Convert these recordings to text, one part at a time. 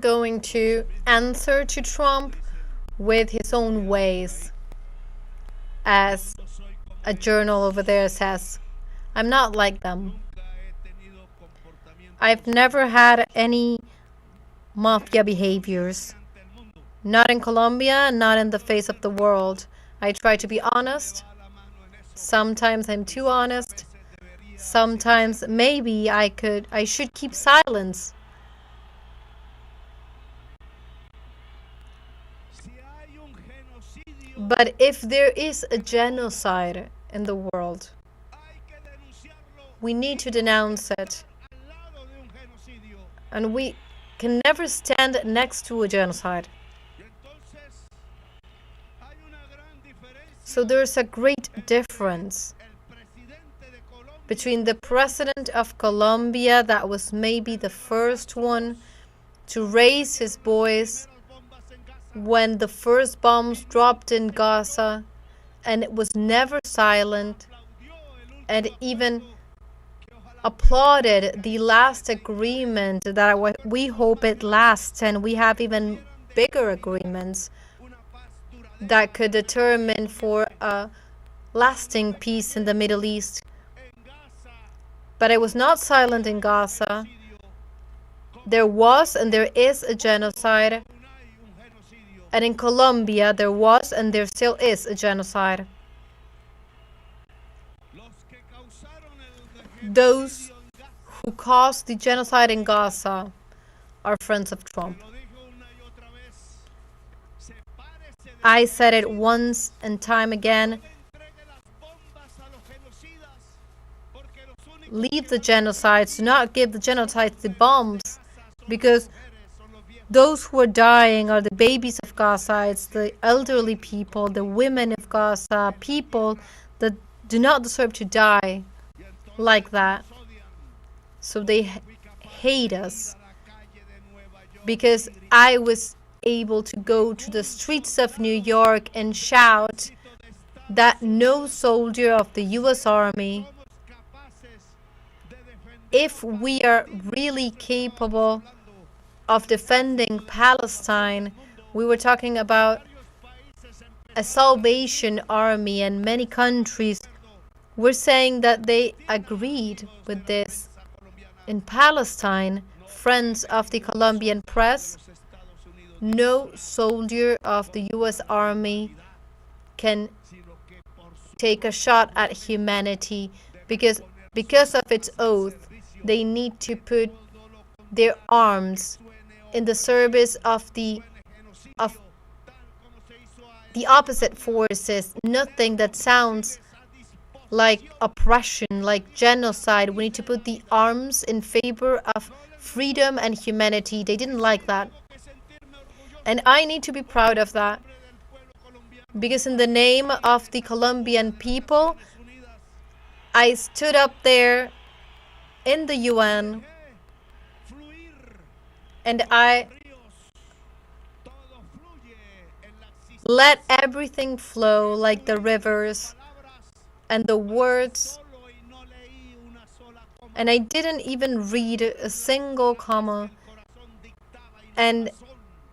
going to answer to Trump with his own ways, as a journal over there says. I'm not like them. I've never had any mafia behaviors. Not in Colombia, not in the face of the world. I try to be honest. Sometimes I'm too honest. Sometimes maybe I should keep silence. But if there is a genocide in the world, we need to denounce it. And we can never stand next to a genocide. So there's a great difference between the president of Colombia, that was maybe the first one to raise his voice when the first bombs dropped in Gaza, and it was never silent, and even applauded the last agreement that we hope it lasts, and we have even bigger agreements that could determine for a lasting peace in the Middle East. But it was not silent in Gaza. There was and there is a genocide. And in Colombia, there was and there still is a genocide. Those who caused the genocide in Gaza are friends of Trump. I said it once and time again. Leave the genocides. Do not give the genocides the bombs, because those who are dying are the babies of Gaza. It's the elderly people, the women of Gaza, people that do not deserve to die like that. So they hate us. Because I was able to go to the streets of New York and shout that no soldier of the U.S. Army, if we are really capable of defending Palestine, we were talking about a Salvation Army, and many countries were saying that they agreed with this. In Palestine, friends of the Colombian press, no soldier of the U.S. Army can take a shot at humanity, because of its oath, they need to put their arms in the service of the opposite forces. Nothing that sounds like oppression, like genocide. We need to put the arms in favor of freedom and humanity. They didn't like that. And I need to be proud of that. Because in the name of the Colombian people, I stood up there in the UN and I let everything flow like the rivers and the words, and I didn't even read a single comma, and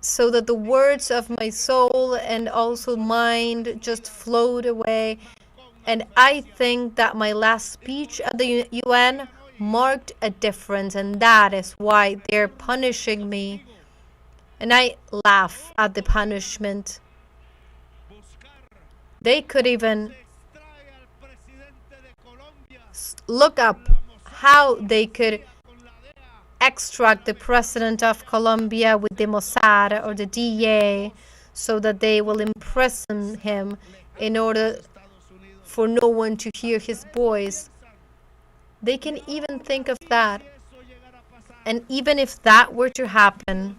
so that the words of my soul and also mind just flowed away. And I think that my last speech at the UN marked a difference, and that is why they're punishing me. And I laugh at the punishment. They could even look up how they could extract the president of Colombia with the Mossad or the DEA, so that they will imprison him in order for no one to hear his voice. They can even think of that. And even if that were to happen,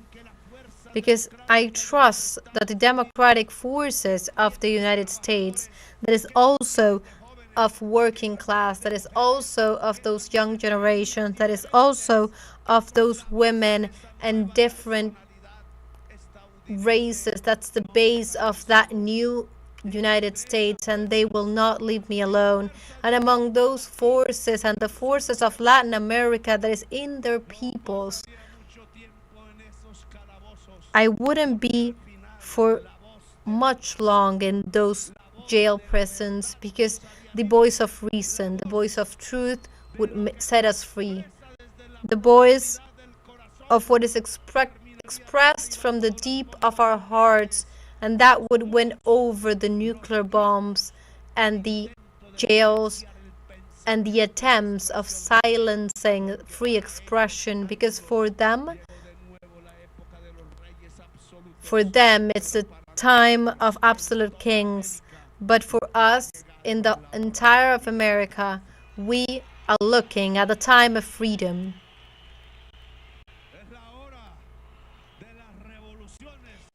because I trust that the democratic forces of the United States, that is also of working class, that is also of those young generations, that is also of those women and different races, that's the base of that new United States, and they will not leave me alone. And among those forces and the forces of Latin America that is in their peoples, I wouldn't be for much long in those jail prisons, because the voice of reason, the voice of truth would set us free. The voice of what is expressed from the deep of our hearts, and that would win over the nuclear bombs and the jails and the attempts of silencing free expression, because for them it's the time of absolute kings. But for us, in the entire of America, we are looking at the time of freedom.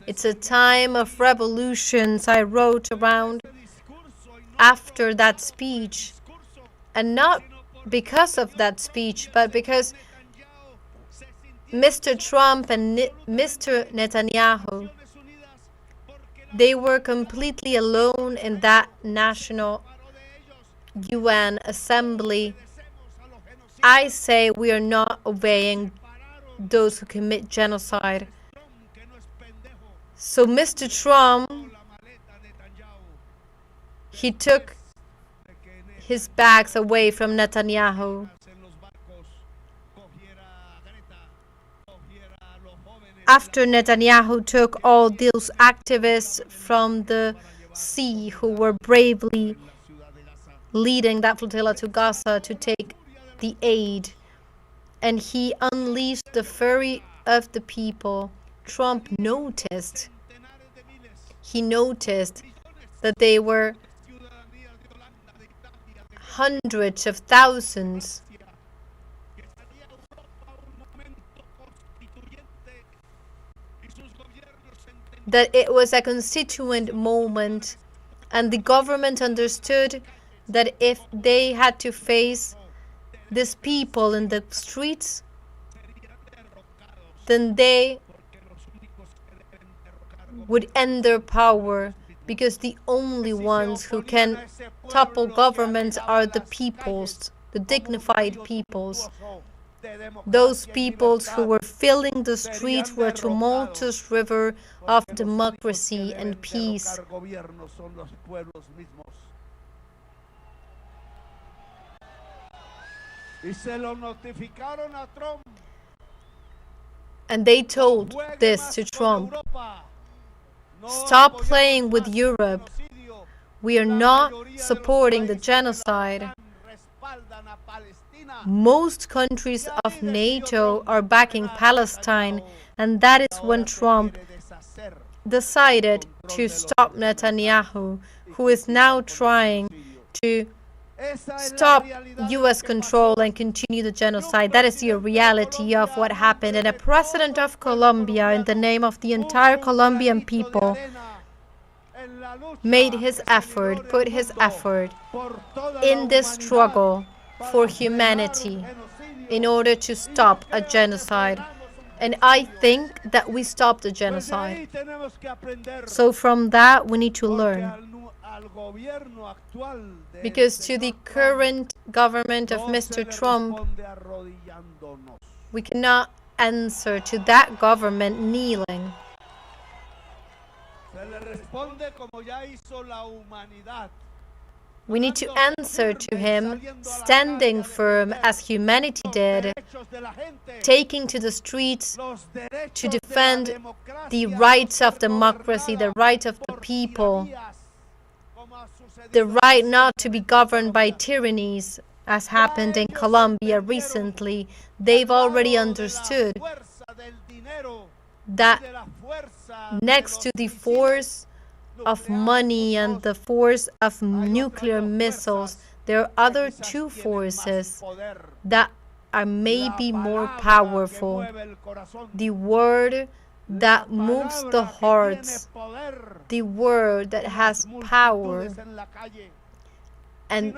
It's a time of revolutions. I wrote around after that speech, and not because of that speech, but because Mr. Trump and Mr. Netanyahu, they were completely alone in that national UN assembly. I say we are not obeying those who commit genocide. So Mr. Trump, he took his bags away from Netanyahu. After Netanyahu took all those activists from the sea who were bravely leading that flotilla to Gaza to take the aid, and he unleashed the fury of the people, Trump noticed. He noticed that they were hundreds of thousands that it was a constituent moment, and the government understood that if they had to face these people in the streets, then they would end their power, because the only ones who can topple governments are the peoples, the dignified peoples. Those peoples who were filling the streets were a tumultuous river of democracy and peace. And they told this to Trump: stop playing with Europe. We are not supporting the genocide. Most countries of NATO are backing Palestine, and that is when Trump decided to stop Netanyahu, who is now trying to stop U.S. control and continue the genocide. That is the reality of what happened. And a president of Colombia, in the name of the entire Colombian people, made his effort, put his effort in this struggle for humanity in order to stop a genocide. And I think that we stopped the genocide. So from that, we need to learn. Because to the current government of Mr. Trump, we cannot answer to that government kneeling. We need to answer to him standing firm as humanity did, taking to the streets to defend the rights of democracy, the rights of the people, the right not to be governed by tyrannies, as happened in Colombia recently. They've already understood that next to the force of money and the force of nuclear missiles, there are other two forces that are maybe more powerful. The word that moves the hearts, the word that has power, and